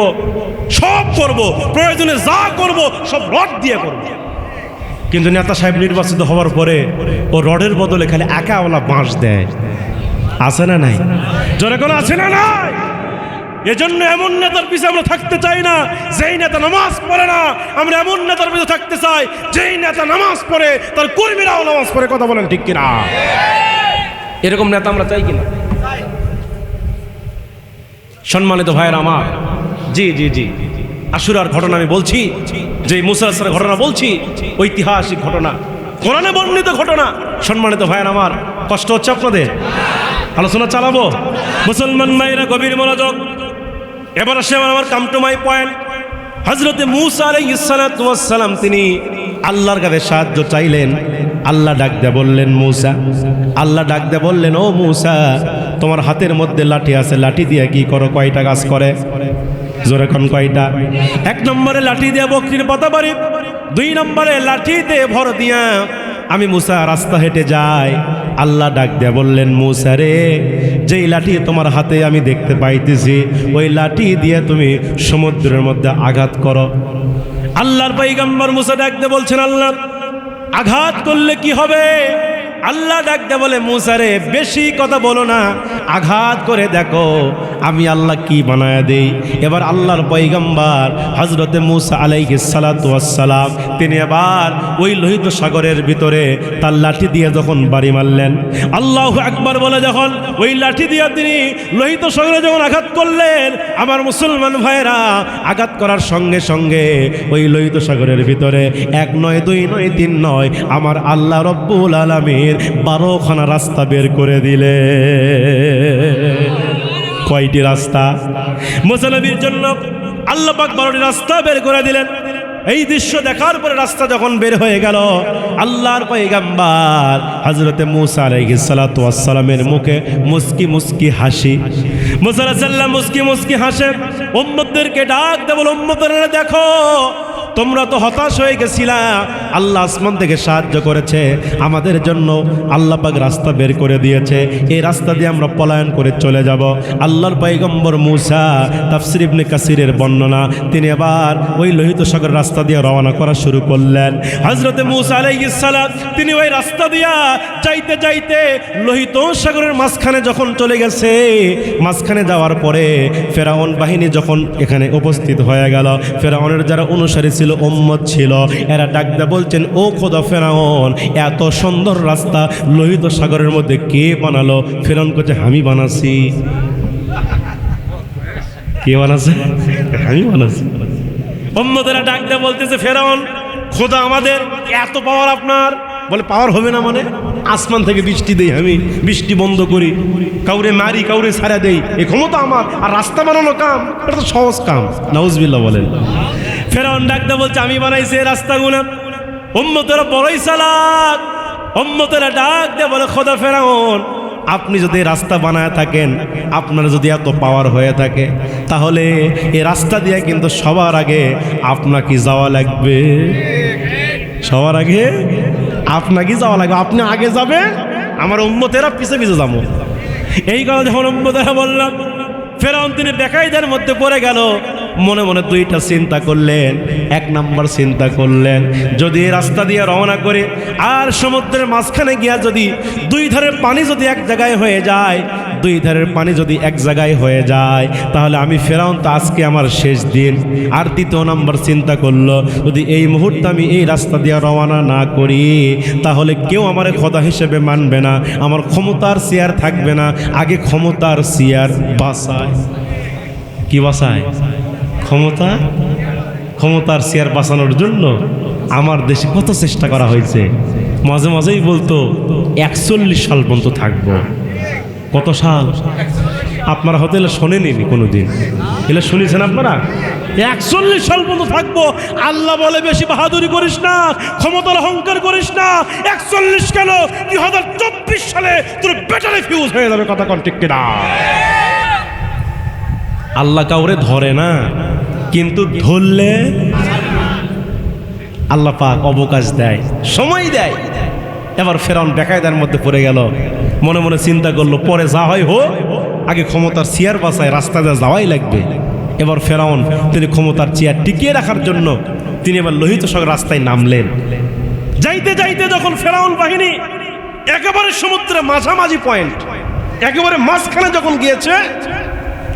সব করব, প্রয়োজনে যা করব সব রড দিয়ে করব। কিন্তু নেতা সাহেব নির্বাচিত হওয়ার পরে ও রডের বদলে খালি একাওয়ালা বাঁশ দেয়। আছে না নাই? জোরে কোনো আছে না নাই? এজন্য এমন নেতার পিছনে আমরা থাকতে চাই না যেই নেতা নামাজ পড়ে না। আমরা এমন নেতার পিছনে থাকতে চাই যেই নেতা নামাজ পড়ে তার কর্মীরাও নামাজ পড়ে। কথা বলেন ঠিক কিনা? এরকম নেতা আমরা চাই কিনা? সম্মানিত ভাইয়েরা আমার, জি জি জি, আশুরার ঘটনা আমি বলছি, যে মুসা আলাইহিস সালামের ঘটনা বলছি, ঐতিহাসিক ঘটনা, কোরআনে বর্ণিত ঘটনা। সম্মানিত ভাইয়েরা আমার, কষ্ট হচ্ছে আপনাদের? আলোচনা চালাবো। মুসলমান ভাইয়েরা গভীর মনোযোগ। এবার আসে আমার কাম টু মাই পয়েন্ট। হযরতে মুসা আলাইহিস সালাম তিনি আল্লাহর কাছে সাহায্য চাইলেন। আল্লাহ ডাক দিয়ে বললেন মুসা, আল্লাহ ডাক দিয়ে বললেন, ও মুসা, তোমার হাতের মধ্যে লাঠি আছে, লাঠি দিয়ে কি করো? কয়টা কাজ করে? জোরে কোন কয়টা? 1 নম্বরে লাঠি দিয়ে বকরির পাতা বাড়ি, 2 নম্বরে লাঠি দিয়ে ভর দিয়া আমি মুসা রাস্তা হেঁটে যাই। আল্লাহ ডাক দিয়ে বললেন, মুসা রে, যেই লাঠি তোমার হাতে আমি দেখতে পাইতেছি, ওই লাঠি দিয়ে তুমি সমুদ্রের মধ্যে আঘাত করো। আল্লাহর পয়গম্বর মুসা ডাক দিয়ে বলছেন, আল্লাহ, আঘাত করলে কি হবে? আল্লাহ ডাক দিয়ে বলে, মুসা রে, বেশি কথা বলো না, আঘাত করে দেখো আমি আল্লাহ কি বানায়া দেই। এবার আল্লাহর পয়গম্বর হযরতে মুসা আলাইহিস সালাতু ওয়াস সালাম তিনি এবার ওই লোহিত সাগরের ভিতরে তার লাঠি দিয়ে যখন বাড়ি মারলেন, আল্লাহু আকবার বলে যখন ওই লাঠি দিয়ে তিনি লোহিত সাগরে যখন আঘাত করলেন, আমার মুসলমান ভাইরা, আঘাত করার সঙ্গে সঙ্গে ওই লোহিত সাগরের ভিতরে 1 নয় 2 নয় 3 নয় আমার আল্লাহ রব্বুল আলামিন 12খানা রাস্তা বের করে দিলে। কয়টি রাস্তা? মুসা নবীর জন্য আল্লাহ পাক 12টি রাস্তা বের করে দিলেন। এই দৃশ্য দেখার পরে রাস্তা যখন বের হয়ে গেল, আল্লাহর পয়গম্বর হযরতে মুসা আলাইহিস সালাতু ওয়াস সালামের মুখে মুস্কি মুস্কি হাসি। মুসা আলাইহিস সালাম মুস্কি মুস্কি হাসে, উম্মতদেরকে ডাক দেয়, বলে, উম্মতরা দেখো, তোমরা তো হতাশ হয়ে গেছিলা, আল্লাহ আসমান থেকে সাহায্য করেছে, আমাদের জন্য আল্লাহ পাক রাস্তা বের করে দিয়েছে, এই রাস্তা দিয়ে আমরা পলায়ন করে চলে যাব। আল্লাহর পয়গম্বর মুসা, তাফসীর ইবনে কাসিরের বর্ণনা, তিনি আবার ওই লোহিত সাগর রাস্তা দিয়ে রওনা করা শুরু করলেন। হযরতে মুসা আলাইহিস সালাম তিনি ওই রাস্তা দিয়া যাইতে যাইতে লোহিত সাগরের মাঝখানে যখন চলে গেছে, মাঝখানে যাওয়ার পরে ফেরাউন বাহিনী যখন এখানে উপস্থিত হয়ে গেল, ফেরাউনের যারা অনুসারী ছিল, উম্মত ছিল, এরা ডাকতে বলছেন, ও খোদা ফেরাউন, এত সুন্দর রাস্তা লোহিত সাগরের মধ্যে কে বানালো? ফেরাউন কইছে, আমি বানাছি। কে বানাছে? আমি বানাছি। উম্মতেরা ডাকতে বলতেছে, ফেরাউন, খোদা আমাদের এত পাওয়ার আপনার? বলে, পাওয়ার হবে না মানে? আসমান থেকে বৃষ্টি দেই, আমি বৃষ্টি বন্ধ করি, কাউরে মারি, কাউরে ছাড়া দেই, এই ক্ষমতা আমার। আর রাস্তা বানানো কাম, এটা তো সহজ কাম। নাউজুবিল্লাহ বলেন। ফেরাউন ডাকতে বলছে, আমি বানাইছি এই রাস্তাগুলো। উম্মতেরা বড়ই চালাক, উম্মতেরা ডাক দিয়ে বলে, খোদা ফেরাউন, আপনি যদি রাস্তা বানায় থাকেন, আপনার যদি এত পাওয়ার হয়ে থাকে, তাহলে এই রাস্তা দিয়ে কিন্তু সবার আগে আপনাকে যাওয়া লাগবে। সবার আগে আপনাকে যাওয়া লাগবে, আপনি আগে যাবেন, আমার উম্মতেরা পিছে পিছে যাবো। এই কথা যখন উম্মতেরা বললাম, ফেরাউন তিনি বেকায়দার মধ্যে পড়ে গেল। মনে মনে 2টা চিন্তা করলেন। 1 নম্বর চিন্তা করলেন, যদি এই রাস্তা দিয়ে রওনা করে আর সমুদ্রের মাঝখানে গিয়া যদি 2 ধারের পানি যদি এক জায়গায় হয়ে যায়, 2 ধারের পানি যদি এক জায়গায় হয়ে যায়, তাহলে আমি ফেরাউন তো আজকে আমার শেষ দিন। আর 2 নম্বর চিন্তা করলো, যদি এই মুহূর্তে আমি এই রাস্তা দিয়ে রওনা না করি, তাহলে কেউ আমার খোদা হিসেবে মানবে না, আমার ক্ষমতার চেয়ার থাকবে না। আগে ক্ষমতার চেয়ার বাঁচায়। কি বাঁচায়? ক্ষমতা। ক্ষমতার চেয়ার বাঁচানোর জন্য আমার দেশে কত চেষ্টা করা হয়েছে। মাঝে মাঝেই বলতো 41 সাল পর্যন্ত থাকবো। কত সাল? আপনারা হয়তো এলে শোনেনি কোনোদিন, এলে শুনেছেন আপনারা? 41 সাল পর্যন্ত থাকবো, আল্লাহ বলে বেশি বাহাদুরি করিস না, ক্ষমতার অহংকার করিস না। 41 কেন, 2024 সালে তোর ব্যাটারি ফিউজ হয়ে যাবে। কথা কোন ঠিক কিনা? আল্লাহ কাউরে ধরে না, কিন্তু ধরলে আল্লাহ পাক অবকাশ দেয়, সময় দেয়। এবার ফেরাউন বেকায়দার মধ্যে পড়ে গেল, মনে মনে চিন্তা করলো পরে যা হয় হোক, আগে ক্ষমতার চেয়ার বাঁচায়, রাস্তা দিয়ে যাওয়াই লাগবে। এবার ফেরাউন তিনি ক্ষমতার চেয়ার টিকিয়ে রাখার জন্য তিনি এবার লোহিত সাগর রাস্তায় নামলেন। যাইতে যাইতে যখন ফেরাউন বাহিনী একেবারে সমুদ্রের মাঝামাঝি পয়েন্ট, একেবারে মাঝখানে যখন গিয়েছে,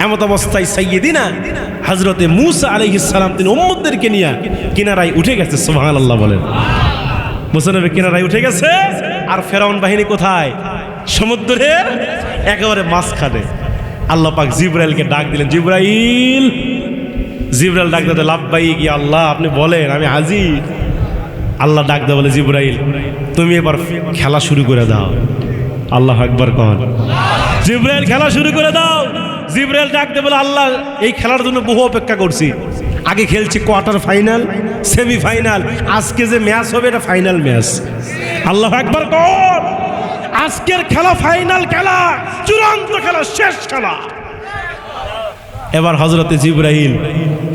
এমত অবস্থায় সাইয়্যিদিনা হযরতে মূসা আলাইহিস সালাম তিনি উম্মতদেরকে নিয়ে কিনারায় উঠে গেছে। সুবহানাল্লাহ বলেন। মুসা নবী কিনারায় উঠে গেছে, আর ফেরাউন বাহিনী কোথায়? সমুদ্রের একেবারে মাঝখানে। আল্লাহ পাক জিবরাইলকে ডাক দিলেন, জিবরাইল। জিবরাইল ডাক দিতে, লাব্বাইক ইয়া আল্লাহ, আপনি বলেন, আমি হাজির। আল্লাহ ডাক দেয়, বলে জিবরাইল তুমি এবার খেলা শুরু করে দাও। আল্লাহু আকবার কন। জিবরাইল খেলা শুরু করে দাও। জিবরাইল ডাক দেয়, বলে আল্লাহ এই খেলার জন্য বহু অপেক্ষা করছি, আগে খেলছি কোয়ার্টার ফাইনাল, সেমিফাইনাল, আজকে যে ম্যাচ হবে এটা ফাইনাল ম্যাচ। আল্লাহু আকবার কন। আজকের খেলা ফাইনাল খেলা, চূড়ান্ত খেলা, শেষ খেলা। এবার হযরতে জিবরাইল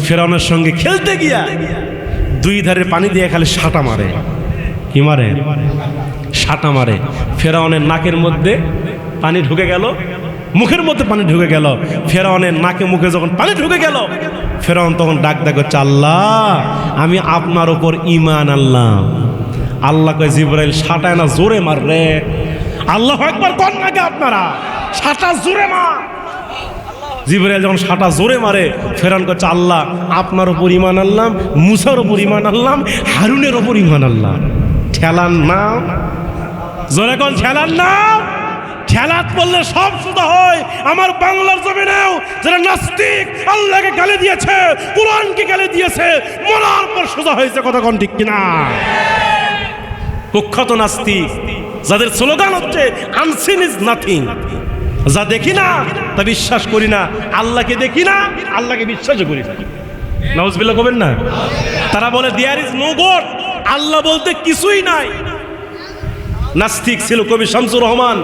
ফেরাউনের সঙ্গে খেলতে গিয়া দুই ধারে পানি দিয়ে খালি সাঁটা মারে। কি মারে? সাঁটা মারে। ফেরাউনের নাকের মধ্যে পানি ঢুকে গেল, মুখের মধ্যে পানি ঢুকে গেল। ফেরাউনের নাকে মুখে যখন পানি ঢুকে গেল, ফেরাউন তখন ডাক ডাক করছে, আল্লাহ আমি আপনার ওপর ঈমান আনলাম। আল্লাহ কয়, জিবরাইল সাঁটায় না, জোরে মার রে। আল্লাহু আকবার কোন নাকি আপনারা? সাঁটা জোরে মার। জিবরাইল যখন সাঁটা জোরে মারে, ফেরাউন করছে, আল্লাহ আপনার ওপর ঈমান আনলাম, মূসার ওপর ঈমান আনলাম, হারুনের ওপর ঈমান আনলাম। ঠেলার নাম, জোরে কোন ঠেলার নাম? খেলাত বললে সব সুদা হয়। আমার বাংলার জমিনেও যারা নাস্তিক, আল্লাহকে গালি দিয়েছে, কোরআনকে গালি দিয়েছে, মরার পর সোজা হয়েছে। কথা কোন ঠিক কিনা? কুখ্যাত নাস্তিক যাদের স্লোগান হচ্ছে আনসিন ইজ নাথিং, যা দেখি না তা বিশ্বাস করি না, আল্লাহকে দেখি না, আল্লাহকে বিশ্বাসও করি না। নাউজুবিল্লাহ কবেন না? তারা বলে দেয়ার ইজ নো গড, আল্লাহ বলতে কিছুই নাই। নাস্তিক ছিল কবি শামসুর রহমান,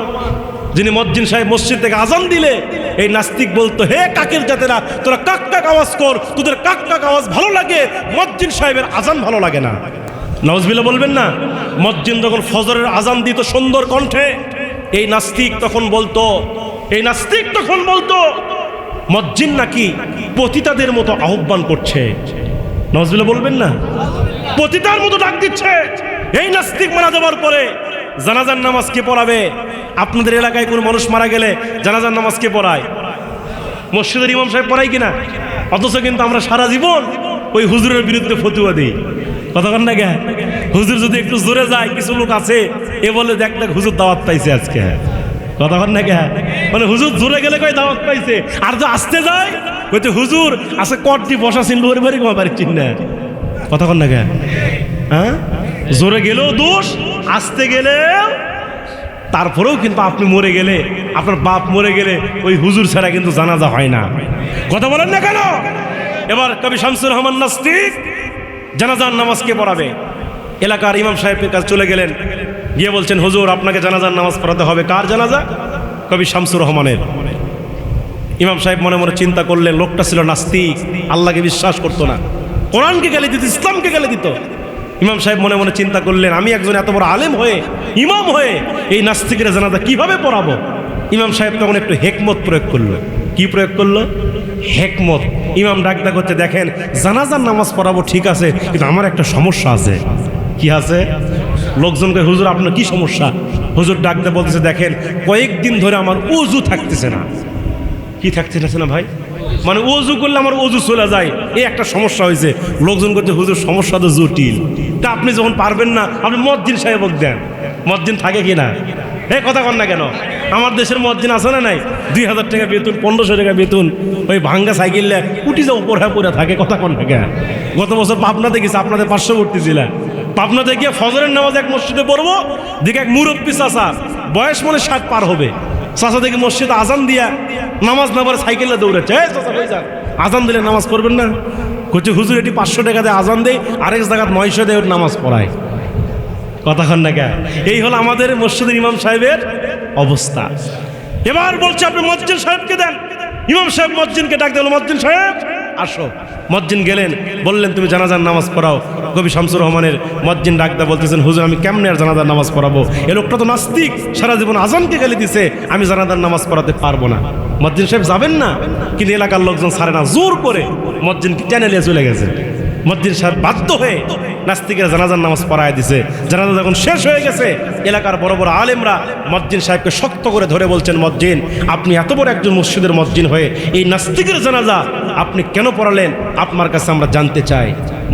যিনি মজ্জিন সাহেব মসজিদ থেকে আজান দিলে এই নাস্তিক বলতো, হে কাকের জাতেরা, তোরা কাক কাক আওয়াজ কর, তোদের কাক কাক আওয়াজ ভালো লাগে, মজ্জিন সাহেবের আজান ভালো লাগে না। নাউজুবিল্লাহ বলবেন না? মজ্জিন যখন ফজরের আজান দিত সুন্দর কণ্ঠে, এই নাস্তিক তখন বলতো, মজ্জিন নাকি পতিতাদের মতো আহ্বান করছে। নাউজুবিল্লাহ বলবেন না? পতিতার মতো ডাক দিচ্ছে। এই নাস্তিক মারা যাওয়ার পরে জানাজার নামাজ কে পড়াবে? আপনাদের এলাকায় কোনো মানুষ মারা গেলে জানাজার নামাজ কে পড়ায়? মসজিদের ইমাম সাহেব পড়ায় কিনা? অথচ কিন্তু আমরা সারা জীবন ওই হুজুরের বিরুদ্ধে ফতুয়া দিই। কতক্ষণ না গে? হুজুর যদি একটু জোরে যায়, কিছু লোক আছে এ বলে, দেখ দেখ হুজুর দাওয়াত পাইছে আজকে। কতক্ষণ না গে? মানে হুজুর জোরে গেলে কয় দাওয়াত পাইছে, আর যে আসতে যায় কইতে হুজুর আছে কটটি বসা চিনল, ওর বাড়ি কমা বাড়ি চিন না। কতক্ষণ না গে? হ্যাঁ, জোরে গেলেও দোষ, আসতে গেলেও। তারপরেও কিন্তু আপনি মরে গেলে, আপনার বাপ মরে গেলে ওই হুজুর ছাড়া কিন্তু জানাজা হয় না। কথা বলেন না কেন? এবার কবি শামসুর রহমান নাস্তিক জানাজার নামাজ কে পড়াবে? এলাকার ইমাম সাহেবের কাছে চলে গেলেন, গিয়ে বলছেন, হুজুর আপনাকে জানাজার নামাজ পড়াতে হবে। কার জানাজা? কবি শামসুর রহমানের। ইমাম সাহেব মনে মনে চিন্তা করলেন, লোকটা ছিল নাস্তিক, আল্লাহকে বিশ্বাস করতো না, কোরআনকে গালি দিত, ইসলামকে গালি দিত। ইমাম সাহেব মনে মনে চিন্তা করলেন, আমি একজন এত বড় আলেম হয়ে, ইমাম হয়ে এই নাস্তিকের জানাজা কিভাবে পড়াবো? ইমাম সাহেব তখন একটু হেকমত প্রয়োগ করলো। কি প্রয়োগ করলো? হেকমত। ইমাম ডাকদা করতে, দেখেন জানাজার নামাজ পড়াবো ঠিক আছে, কিন্তু আমার একটা সমস্যা আছে। কি আছে? লোকজনকে, হুজুর আপনার কি সমস্যা? হুজুর ডাকদা বলতেছে, দেখেন কয়েকদিন ধরে আমার ওযু থাকতেছে না। কি থাকতেছে না ভাই? মানে ওযু করলে আমার ওযু চলে যায়, এই একটা সমস্যা হয়েছে। লোকজন করছে, হুজুর সমস্যা তো জটিল, তা আপনি যখন পারবেন না আপনি মজ্জিন সাহেবক দেন। মজ্জিন থাকে কি না? এই কথা কন না কেন? আমার দেশের মজ্জিন আছে না নাই? 2000 টাকা বেতন, 1500 টাকা বেতন, ওই ভাঙ্গা সাইকেলে উঠি যাও পড়ে থাকে। কথা কন না কেন? গত বছর পাবনাতে গেছে, আপনাদের পার্শ্ববর্তী জেলা। পাবনাতে গিয়ে ফজরের নামাজ এক মসজিদে পড়বো, দেখে এক মুরব্বী চাচা, বয়স মনে 60 পার হবে। চাচা দেখি মসজিদে আজান দিয়া নামাজ না পড়ে সাইকেলে দৌড়াচ্ছে, আজান দিলে নামাজ পড়বেন না? কচ্ছে হুজুর এটি 500 টাকা দিয়ে আজান দেয়, আরেক জায়গায় 900 দিয়ে নামাজ পড়ায়। কথাক্ষণ না কে? এই হলো আমাদের মসজিদের ইমাম সাহেবের অবস্থা। এবার বলছে আপনি মজ্জিন সাহেবকে দেন। ইমাম সাহেব মজ্জিনকে ডাক দিল, মজ্জিন সাহেব আসো। মজ্জিন গেলেন, বললেন তুমি জানাজার নামাজ পড়াও। কবি শামসুর রহমানের মজ্জিন ডাক দা বলতেছেন, হুজুর আমি কেমনে আর জানাজার নামাজ পড়াবো? এ লোকটা তো নাস্তিক, সারা জীবন আজানকে গালি দিছে, আমি জানাজার নামাজ পড়াতে পারবো না। মজ্জিন সাহেব যাবেন না, কিন্তু এলাকার লোকজন ছাড়ে না, জোর করে মজ্জিনকে টেনে নিয়ে চলে গেছে। মজ্জিন সাহেব বাধ্য হয়ে নাস্তিকের জানাজার নামাজ পড়ায় দিছে। জানাজা যখন শেষ হয়ে গেছে, এলাকার বড় বড় আলেমরা মজ্জিন সাহেবকে শক্ত করে ধরে বলছেন, মজ্জিন আপনি এত বড় একজন মসজিদের মজ্জিন হয়ে এই নাস্তিকের জানাজা আপনি কেন পড়ালেন? আপনার কাছে আমরা জানতে চাই।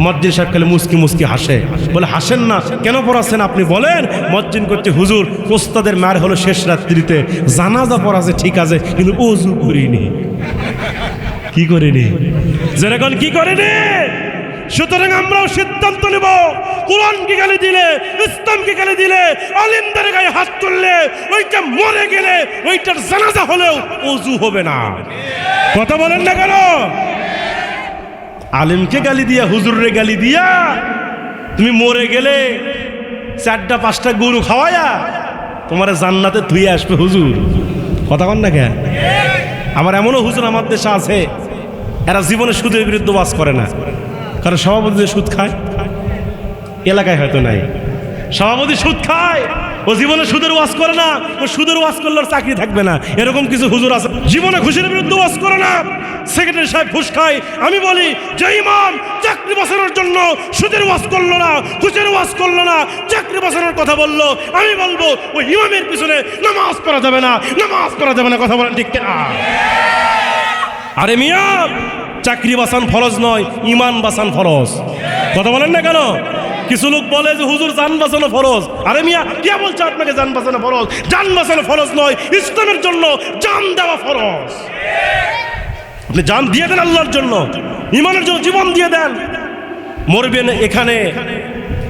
মজ্জিন সাহেব খালি মুস্কি মুস্কি হাসে, বলে হাসেন না, কেন পড়াচ্ছেন আপনি বলেন। মজ্জিন করছে, হুজুর ওস্তাদের মার হলো শেষ রাত্রিতে, জানাজা পড়াছে ঠিক আছে, কিন্তু ওযু করিনি। কি করিনি? যেরকম কি করিনি। সুতরাং আমরাও সিদ্ধান্ত নেব, কোরআনকে গালি দিলে, ইসলামকে গালি দিলে, আলেমদের গায়ে হাত তুললে, ওইটা মরে গেলে ওইটার জানাজা হলেও ওযু হবে না। কথা বলেন না কেন? আলেমকে গালি দিয়া, হুজুররে গালি দিয়া তুমি মরে গেলে 4টা-5টা গরু খাওয়ায়া তোমার জান্নাতে ধুয়ে আসবে হুজুর। কথা বল না কেন? আমার এমনও হুজুর আমার দেশে আছে, এরা জীবনে সুদের বিরুদ্ধে ওয়াজ করে না, কারণ সভাপতি যে সুদ খায় এলাকায় হয়তো নাই। সভাপতি সুদ খায়, ও জীবনে সুদের ওয়াজ করে না, ও সুদের ওয়াজ করলে ওর চাকরি থাকবে না, এরকম কিছু হুজুর আছে। জীবনে ঘুষের বিরুদ্ধে ওয়াজ করে না, সেক্রেটারি সাহেব ঘুষ খায়। আমি বলি যে ইমাম চাকরি বাঁচানোর জন্য সুদের ওয়াজ করলো না, ঘুষের ওয়াজ করলো না, চাকরি বাঁচানোর কথা বললো, আমি বলবো ওই ইমামের পিছনে নামাজ পড়া যাবে না, নামাজ পড়া যাবে না। কথা বলেন ঠিক কিনা? আরে মিয়া, চাকরি বাঁচান ফরজ নয়, ইমান বাঁচান ফরজ। কথা বলেন না কেন? কিছু লোক বলে যে হুজুর জান বাঁচানো ফরজ। আরে মিয়া, কে বলছে আপনাকে জান বাঁচানো ফরজ? জান বাঁচানো ফরজ নয়, ইসলামের জন্য জান দেওয়া ফরজ। আপনি জান দিয়ে দেন আল্লাহর জন্য, ইমানের জন্য জীবন দিয়ে দেন। মরবেন এখানে,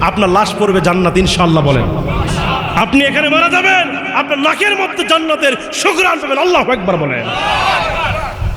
আপনার লাশ পড়বে জান্নাত ইনশাআল্লাহ। বলেন আপনি এখানে মারা যাবেন, আপনার নাকের মধ্যে জান্নাতের সুঘ্রাণ পাবেন। আল্লাহু আকবার বলেন।